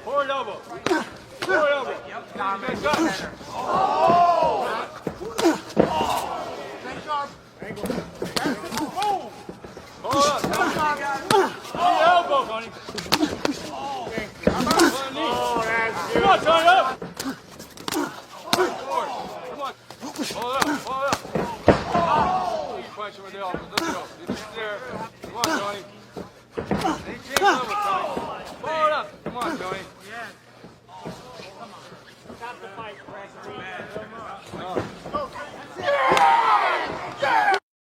Forward elbow. Forward elbow. Back up. Hold up. Knee elbow, honey. Come on, Tony, up. Forward. Come on. Hold up. Hold up. Punch him with the elbow. Let's go. Get there. Come on, Tony. Change level, Tony. Forward up. Come on, Tony.